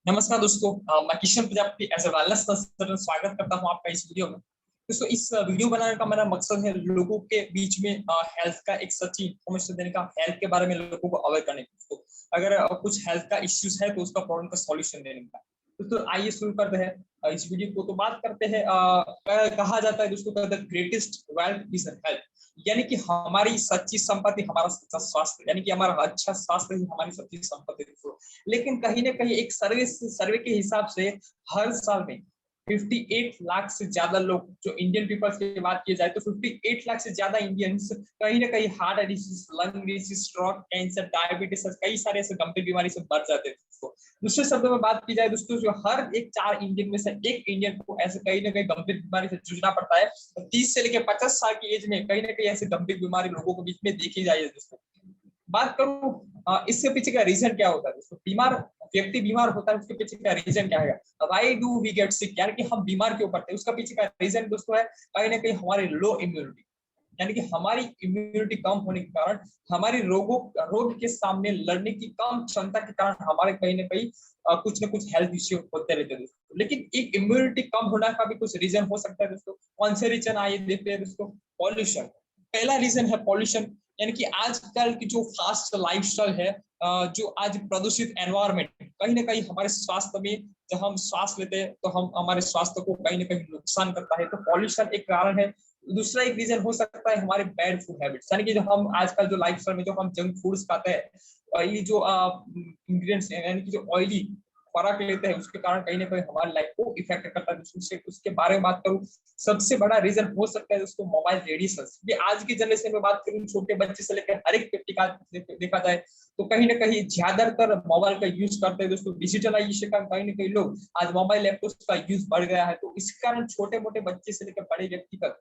नमस्कार दोस्तों। मैं Kishan Prajapati as a wellness consultant स्वागत करता हूं आपका इस वीडियो में। दोस्तों, इस वीडियो बनाने का मेरा मकसद है लोगों के बीच में हेल्थ का एक सच्ची इन्फॉर्मेशन देने का, हेल्थ के बारे में लोगों को अवेयर करने का। दोस्तों, अगर कुछ हेल्थ का इश्यूज है तो उसका प्रॉब्लम का सॉल्यूशन देने का। दोस्तों, आइए शुरू करते हैं इस वीडियो को। तो बात करते हैं, कहा जाता है दोस्तों the greatest wealth is health, यानी कि हमारी सच्ची संपत्ति हमारा सच्चा स्वास्थ्य, यानी कि हमारा अच्छा स्वास्थ्य ही हमारी सच्ची संपत्ति है। लेकिन कहीं ना कहीं एक सर्वे के हिसाब से हर साल में 58 लाख से ज्यादा लोग, जो इंडियन पीपल्स की बात की जाए तो 58 लाख से ज्यादा इंडियंस कहीं ना कहीं heart disease, lung disease, stroke, cancer, diabetes, कई सारे ऐसे गंभीर बीमारी से मर जाते हैं। दूसरे शब्दों में बात की जाए दोस्तों, जो हर एक 4 इंडियन में से एक इंडियन को ऐसे कहीं ना कहीं गंभीर बीमारी से जूझना पड़ता है। 30 से लेकर 50 साल की एज में कहीं ना कहीं ऐसे गंभीर बीमारी लोगों के बीच में देखी जाए। दोस्तों, बात करूं इसके पीछे का रीजन क्या होता है। दोस्तों, व्यक्ति बीमार होता है, उसके पीछे का रीजन क्या है? Why do we get sick, यानी कि हम बीमार क्यों पड़ते हैं, उसका पीछे का रीजन दोस्तों है कहीं ना कहीं हमारी लो इम्यूनिटी, यानी कि हमारी इम्यूनिटी कम होने के कारण, हमारी रोग के सामने लड़ने की कम क्षमता के कारण हमारे कहीं ना कहीं कुछ ना कुछ हेल्थ इश्यू होते रहते हैं दोस्तों। लेकिन एक इम्यूनिटी कम होने का भी कुछ रीजन हो सकता है दोस्तों। कौन से रीजन आइए देखते हैं दोस्तों। पॉल्यूशन पहला रीजन है, पॉल्यूशन, यानी कि आजकल की जो फास्ट लाइफस्टाइल है, जो आज प्रदूषित एनवायरमेंट कहीं ना कहीं हमारे स्वास्थ्य में, जब हम सांस लेते हैं तो हम हमारे स्वास्थ्य को कहीं ना कहीं नुकसान करता है, तो पॉल्यूशन एक कारण है। दूसरा एक रीजन हो सकता है हमारे बैड फूड हैबिट्स, यानी कि जो हम आजकल जो लाइफस्टाइल में जो हम जंक फूड्स खाते हैं, ये जो इंग्रेडिएंट्स यानी कि जो ऑयली खुराक लेते हैं, उसके कारण कहीं ना कहीं हमारी लाइफ को इफेक्ट करता है। उसके बारे में बात करूं, सबसे बड़ा रीजन हो सकता है उसको मोबाइल रेडिएशन। ये आज की जनरेशन में बात करूं, छोटे बच्चे से लेकर हर एक व्यक्ति का देखा जाए तो कहीं ना कहीं ज्यादातर मोबाइल का यूज करते हैं दोस्तों। डिजिटलाइजेशन का कहीं ना कहीं लोग आज मोबाइल लैपटॉप का यूज बढ़ गया है, तो इस कारण छोटे मोटे बच्चे से लेकर बड़े व्यक्ति तक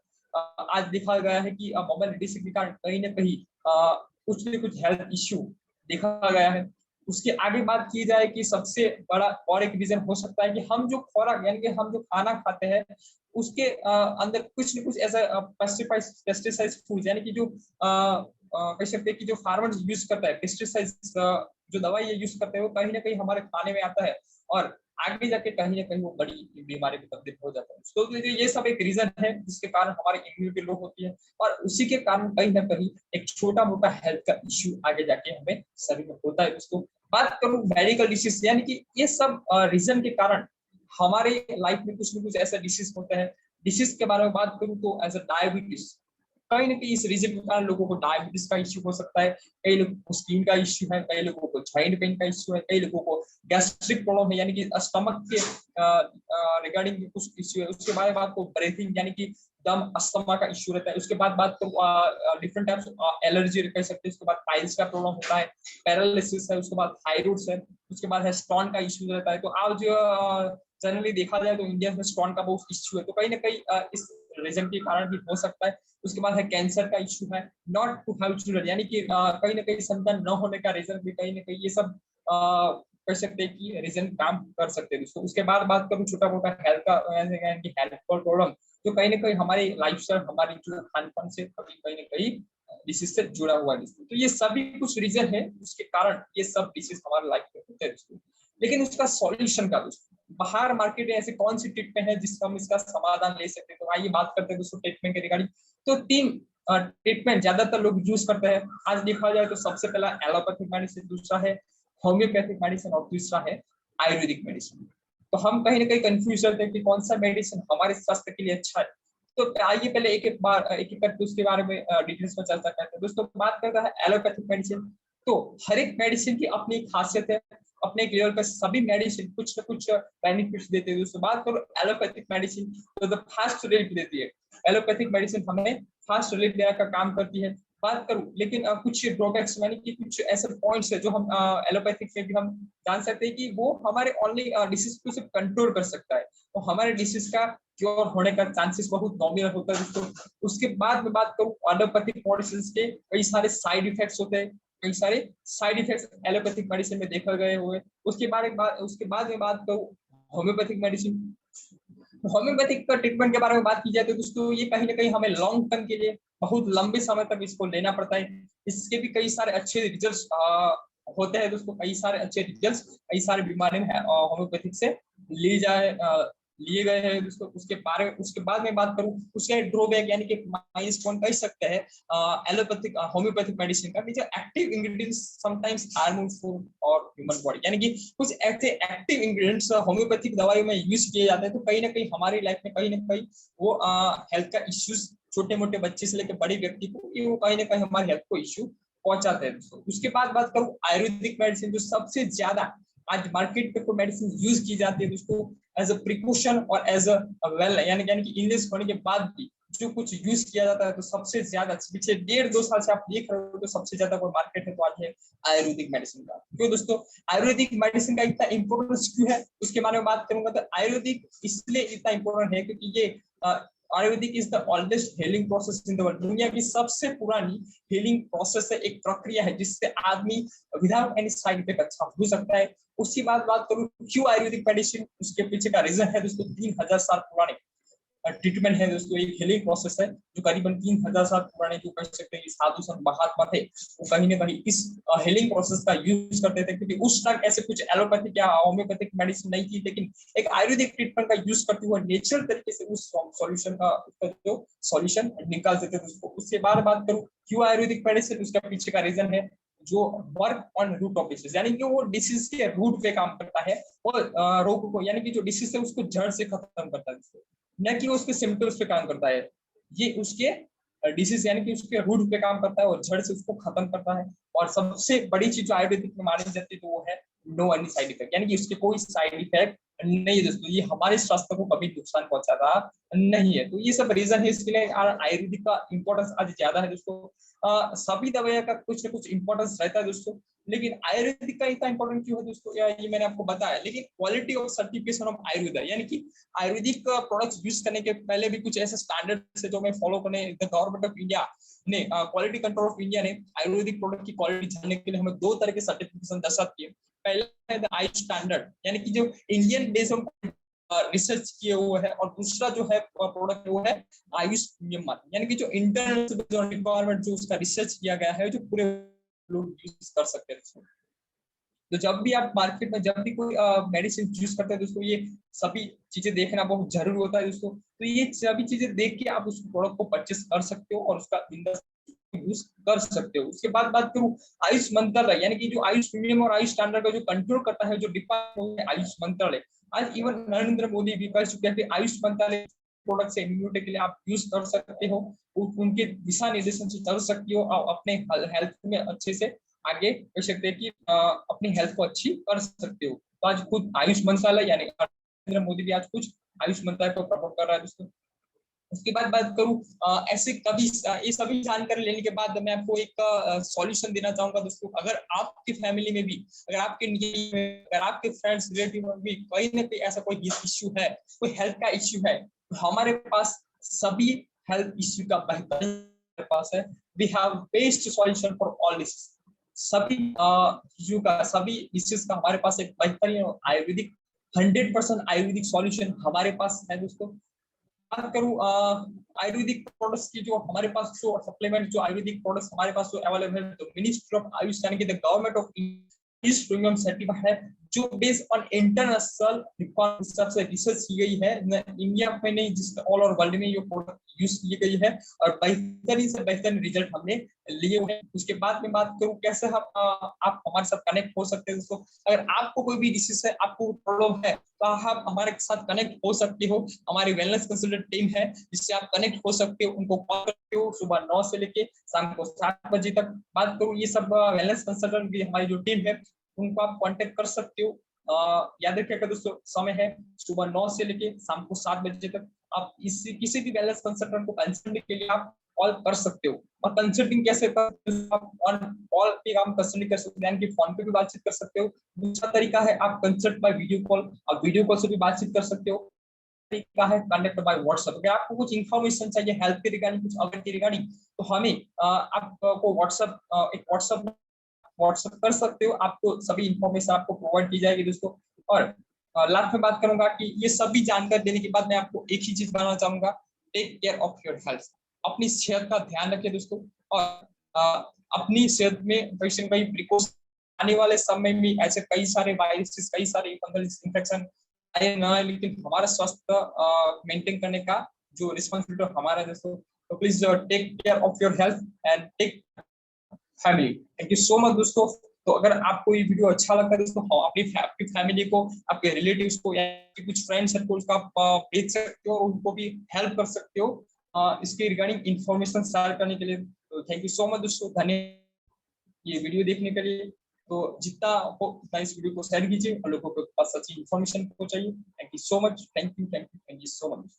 आज देखा गया है कि मोबाइल रेडिएशन के कारण कहीं ना कहीं कुछ न कुछ हेल्थ इश्यू देखा गया है। उसके आगे बात की जाए कि सबसे बड़ा और एक रीजन हो सकता है कि हम जो खुराक, यानी कि हम जो खाना खाते हैं उसके अंदर कुछ न कुछ ऐसा पेस्टिसाइड फूड, यानी कि जो कह सकते हैं कि जो फार्मर्स यूज करता है पेस्टिसाइड, जो दवाई ये यूज करते हैं, वो कहीं ना कहीं हमारे खाने में आता है और आगे जाके कहीं ना कहीं वो बड़ी बीमारी में तब्दील हो जाता है। तो ये सब एक रीजन है जिसके कारण हमारी इम्यूनिटी लो होती है, और उसी के कारण कहीं ना कहीं एक छोटा मोटा हेल्थ का इश्यू आगे जाके हमें शरीर में होता है। उसको बात करूं मेडिकल डिसीज, यानी कि ये सब रीजन के कारण हमारे लाइफ में कुछ न कुछ ऐसा डिसीज होता है। डिसीज के बारे में बात करूं तो एज अ डायबिटीज, कहीं ना कहीं इस रीजन के कारण लोगों को डायबिटीज का इश्यू हो सकता है, कई लोगों को स्किन का इश्यू है, कई लोगों को जॉइंट पेन का इश्यू है, कई लोगों को गैस्ट्रिक प्रॉब्लम है, यानी कि स्टमक के रिगार्डिंग कुछ इश्यू है। उसके बाद बात को ब्रीथिंग, यानी कि दम अस्थमा का इश्यू रहता है। उसके बाद बात करूं डिफरेंट टाइप्स एलर्जी कह सकते हैं। उसके बाद पाइल्स का प्रॉब्लम होता है, पैरालिसिस है, उसके बाद थायराइड है, उसके बाद है स्टोन का इश्यू रहता है। तो आज जनरली देखा जाए तो इंडिया में स्टोन का बहुत इश्यू है, तो कहीं ना कहीं इस रीजन के कारण भी हो सकता है। उसके बाद है कैंसर का इश्यू है, नॉट टू हैव चिल्ड्रन, यानी कि कहीं ना कहीं संतान न होने का रीजन भी कहीं ना कहीं ये सब कह सकते हैं कि रीजन काम कर सकते हैं दोस्तों। उसके बाद बात करूं छोटा मोटा हेल्थ का, हेल्थ प्रॉब्लम जो कहीं ना कहीं हमारी लाइफस्टाइल, हमारी जो खान पान से कहीं ना कहीं डिसीज से जुड़ा हुआ है। तो ये सभी कुछ रीजन है उसके कारण ये सब डिसीज हमारे लाइफ में होते हैं। लेकिन उसका सॉल्यूशन का दोस्तों, बाहर मार्केट में ऐसे कौन सी ट्रीटमेंट है जिसका हम इसका समाधान ले सकते हैं। तो आइए बात करते हैं दोस्तों ट्रीटमेंट के रिगार्डिंग। तो 3 ट्रीटमेंट ज्यादातर लोग यूज करते हैं आज देखा जाए तो। सबसे पहला एलोपैथिक मेडिसिन, दूसरा है होम्योपैथिक मेडिसिन और तीसरा है आयुर्वेदिक मेडिसिन। तो हम कहीं ना कहीं कंफ्यूज रहते हैं कि कौन सा मेडिसिन हमारे स्वास्थ्य के लिए अच्छा है। तो आइए पहले एक एक करके उसके बारे में डिटेल्स में चर्चा करते हैं दोस्तों। बात करता है एलोपैथिक मेडिसिन, तो हर एक मेडिसिन की अपनी खासियत है, अपने एक लेवल पर सभी मेडिसिन कुछ ना कुछ बेनिफिट्स देते हैं दोस्तों। बात करो एलोपैथिक मेडिसिन तो द फास्ट रिलीफ देती है। एलोपैथिक मेडिसिन हमें फास्ट रिलीफ देने का काम करती है। बात करूं लेकिन कुछ ड्रॉबैक्स, यानी कि कुछ ऐसे पॉइंट्स है जो हम एलोपैथिक से भी हम जान सकते हैं कि वो हमारे ओनली डिसीज को सिर्फ कंट्रोल कर सकता है, तो हमारे डिसीज का क्योर होने का चांसेस बहुत नॉमिनल होता है दोस्तों। उसके बाद में बात करूं एलोपैथिक मेडिसिन के कई सारे साइड इफेक्ट्स होते हैं, कई सारे साइड इफेक्ट्स एलोपैथिक मेडिसिन में देखा गए हुए। उसके बाद में बात करूं होम्योपैथिक मेडिसिन। होम्योपैथिक का ट्रीटमेंट के बारे में बात की जाए तो दोस्तों ये कहीं ना कहीं हमें लॉन्ग टर्म के लिए बहुत लंबे समय तक इसको लेना पड़ता है। इसके भी कई सारे अच्छे रिजल्ट्स होते हैं दोस्तों कई सारे अच्छे रिजल्ट्स, कई सारे बीमारी में होम्योपैथिक से ली जाए लिए गए हैं दोस्तों। उसके बाद में बात करूं उसके ड्रॉबैक यानी कि माइनस पॉइंट कह सकते हैं एलोपैथिक होम्योपैथिक मेडिसिन का, कि जो एक्टिव इंग्रेडिएंट्स समटाइम्स हार्मफुल और ह्यूमन बॉडी, यानी कि कुछ ऐसे एक्टिव इंग्रेडिएंट्स होम्योपैथिक दवाई में यूज किए जाते हैं, तो कहीं ना कहीं हमारी लाइफ में कहीं ना कहीं वो हेल्थ का इश्यूज, छोटे मोटे बच्चे से लेकर बड़े व्यक्ति को, वो कहीं ना कहीं हमारे हेल्थ को इश्यू पहुंचाते हैं दोस्तों। उसके बाद बात करूं आयुर्वेदिक मेडिसिन, जो सबसे ज्यादा आज मार्केट पे कोई मेडिसिन यूज की जाती है दोस्तों एज अ प्रिकॉशन और एज अ वेल, यानी कि इलनेस होने के बाद भी जो कुछ यूज किया जाता है, तो सबसे ज्यादा पिछले 1.5-2 साल से आप देख रहे हो तो सबसे ज्यादा कोई मार्केट है तो आज है आयुर्वेदिक मेडिसिन का। क्यों दोस्तों आयुर्वेदिक मेडिसिन का इतना इंपोर्टेंस क्यों है उसके बारे में बात करूंगा। तो आयुर्वेदिक इसलिए इतना इंपोर्टेंट है क्योंकि ये Ayurvedic is the oldest healing process in the world, दुनिया की सबसे पुरानी हीलिंग प्रोसेस है, एक प्रक्रिया है जिससे आदमी विदाउट एनी साइड इफेक्ट अच्छा हो सकता है। उसकी बात करूं क्यों आयुर्वेदिक मेडिसिन, उसके पीछे का रीजन है दोस्तों 3000 साल पुराने ट्रीटमेंट है दोस्तों, एक हीलिंग प्रोसेस है जो करीबन 3000 साल पुराने जो कह सकते हैं साधु संत महात्मा थे, वो कहीं ना कहीं इस हीलिंग प्रोसेस का यूज करते थे, क्योंकि उस टाइम ऐसे कुछ एलोपैथिक या होम्योपैथिक मेडिसिन नहीं थी, लेकिन एक आयुर्वेदिक ट्रीटमेंट का यूज करते हुए नेचुरल तरीके से उस सॉल्यूशन का जो सॉल्यूशन निकाल देते थे उसको। उसके बाद बात करूं क्यों आयुर्वेदिक मेडिसिन, उसका पीछे का रीजन है जो work on root of disease, यानी कि वो डिसीज के रूट पे काम करता है और रोग को, यानी कि जो डिसीज है उसको जड़ से खत्म करता है, न कि उसके सिम्टम्स पे काम करता है। ये उसके डिसीज यानी कि उसके रूट पे काम करता है और जड़ से उसको खत्म करता है। और सबसे बड़ी चीज जो आयुर्वेदिक में मानी जाती है तो वो है नो एनी साइड इफेक्ट, यानी कि उसके कोई साइड इफेक्ट नहीं है दोस्तों, ये हमारे स्वास्थ्य को कभी नुकसान पहुंचाता नहीं है। तो ये सब रीजन है इसके लिए आयुर्वेदिक का इंपॉर्टेंस आज ज्यादा है दोस्तों। सभी दवाइयों का कुछ ना कुछ इंपॉर्टेंस रहता है दोस्तों, लेकिन आयुर्वेदिक का इतना इंपॉर्टेंट क्यों है दोस्तों, ये मैंने आपको बताया। लेकिन quality of certification of Ayurveda, यानी कि आयुर्वेदिक प्रोडक्ट्स यूज करने के पहले भी कुछ ऐसे स्टैंडर्ड्स है जो मैं फॉलो करने, द गवर्नमेंट ऑफ इंडिया ने, क्वालिटी कंट्रोल ऑफ इंडिया ने आयुर्वेदिक प्रोडक्ट की क्वालिटी जानने के लिए हमें 2 तरह के सर्टिफिकेशन दर्शाती है। पहला है द आई स्टैंडर्ड, यानी कि जो इंडियन बेस ऑन रिसर्च किए हुए है, और दूसरा जो है प्रोडक्ट वो है आयुष प्रीमियम मार्क, यानी कि जो इंटरनेशनल जो रिक्वायरमेंट जो उसका रिसर्च किया गया है जो पूरे लोग यूज कर सकते हैं। तो जब भी आप मार्केट में जब भी कोई मेडिसिन यूज करते हैं दोस्तों, ये सभी चीजें देखना बहुत जरूरी होता है दोस्तों। तो ये सभी चीजें देख के आप उस प्रोडक्ट को परचेस कर सकते हो और उसका यूज कर सकते हो। उसके बाद बात करूं आयुष मंत्रालय, यानी कि जो आयुष प्रीमियम और आयुष स्टैंडर्ड का जो कंट्रोल करता है, जो डिपार्टमेंट है आयुष मंत्रालय, आज इवन नरेंद्र मोदी भी कह चुके हैं कि आयुष मंत्रालय प्रोडक्ट से इम्यूनिटी के लिए आप यूज कर सकते हो, उनके दिशा निर्देशन से चल सकती हो और अपने हेल्थ में अच्छे से आगे कह सकते हैं कि अपनी हेल्थ को अच्छी कर सकते हो। तो आज खुद आयुष मंत्रालय यानी नरेंद्र मोदी भी आज कुछ आयुष मंत्रालय को प्रमोट कर रहा है दोस्तों। उसके बाद बात करूं ऐसे कभी ये सभी जानकारी लेने के बाद मैं आपको एक सॉल्यूशन देना चाहूंगा दोस्तों। अगर आपकी फैमिली में भी, अगर आपके फ्रेंड्स रिलेटिव में भी कहीं ना कहीं ऐसा कोई इश्यू है, कोई हेल्थ का इश्यू है, तो हमारे पास सभी हेल्थ इश्यू का बेहतर पास है। We have best solution for all this, सभी इश्यू का, सभी इश्यूज का हमारे पास एक बेहतरीन आयुर्वेदिक 100% आयुर्वेदिक सॉल्यूशन हमारे पास है दोस्तों। बात करूं आयुर्वेदिक प्रोडक्ट्स की, जो हमारे पास जो सप्लीमेंट जो आयुर्वेदिक प्रोडक्ट्स हमारे पास जो अवेलेबल है, तो मिनिस्ट्री ऑफ आयुष यानी कि द गवर्नमेंट ऑफ इस प्रीमियम सर्टिफाइड है, जो बेस्ड ऑन इंटरनेशनल रिकॉर्ड से रिसर्च की गई है, इंडिया में नहीं जिसमें ऑल ओवर वर्ल्ड में ये प्रोडक्ट यूज की गई है और बेहतरीन से बेहतरीन रिजल्ट हमने लिए हुए हैं। उसके बाद में बात करूं कैसे आप हमारे साथ कनेक्ट हो सकते हैं दोस्तों। अगर आपको कोई भी डिसीज है, आपको प्रॉब्लम है, तो आप हमारे साथ कनेक्ट हो सकते हो। हमारी वेलनेस कंसल्टेंट टीम है जिससे आप कनेक्ट हो सकते हो, उनको कॉल करते हो सुबह 9 से लेके शाम को 7 बजे तक। बात करूं ये सब वेलनेस कंसल्टेंट की हमारी जो टीम है उनको आप कांटेक्ट कर सकते हो। याद रखिएगा दोस्तों, समय है सुबह 9 से लेके शाम को 7 बजे तक। आप किसी भी वेलनेस कंसल्टेंट को कंसल्टिंग के लिए आप कॉल कर सकते हो। और कंसल्टिंग कैसे आप ऑन कॉल पे काम कंसल्टिंग कर सकते हैं, फोन पे भी बातचीत कर सकते हो। दूसरा तरीका है आप कंसल्ट बाय वीडियो कॉल, आप वीडियो कॉल से भी बातचीत कर सकते हो। तरीका है कनेक्ट बाय व्हाट्सएप। अगर आपको कुछ इन्फॉर्मेशन चाहिए हेल्थ के रिगार्डिंग, कुछ अवेयर के रिगार्डिंग, तो हमें आपको व्हाट्सएप कर सकते हो। आपको सभी इंफॉर्मेशन आपको प्रोवाइड की जाएगी दोस्तों। और लास्ट में बात करूंगा कि ये सभी जानकारी देने के बाद मैं आपको एक ही चीज बताना चाहूंगा, take care of your health. अपनी सेहत का ध्यान रखिए दोस्तों, और अपनी सेहत में कहीं प्रिकॉशन आने वाले समय में ऐसे कई सारे वायरसेस, कई सारे फंगल इन्फेक्शन आए ना, लेकिन हमारा स्वास्थ्य मेंटेन करने का जो रिस्पॉन्सिबिलिटी हमारा है दोस्तों। तो please take care of your health and take family. Thank you so much दोस्तों। तो अगर आपको ये वीडियो अच्छा लगा दोस्तों, आपकी फैमिली को, आपके रिलेटिव्स को या कुछ फ्रेंड सर्कल का भेज सकते हो और उनको भी हेल्प कर सकते हो इसके रिगार्डिंग इंफॉर्मेशन शेयर करने के लिए। तो थैंक यू सो मच दोस्तों, धन्यवाद ये वीडियो देखने के लिए। तो जितना हो उतना इस वीडियो को शेयर कीजिए और लोगों के पास सच्ची इन्फॉर्मेशन पहुंचाइए। Thank you so much, thank you so much.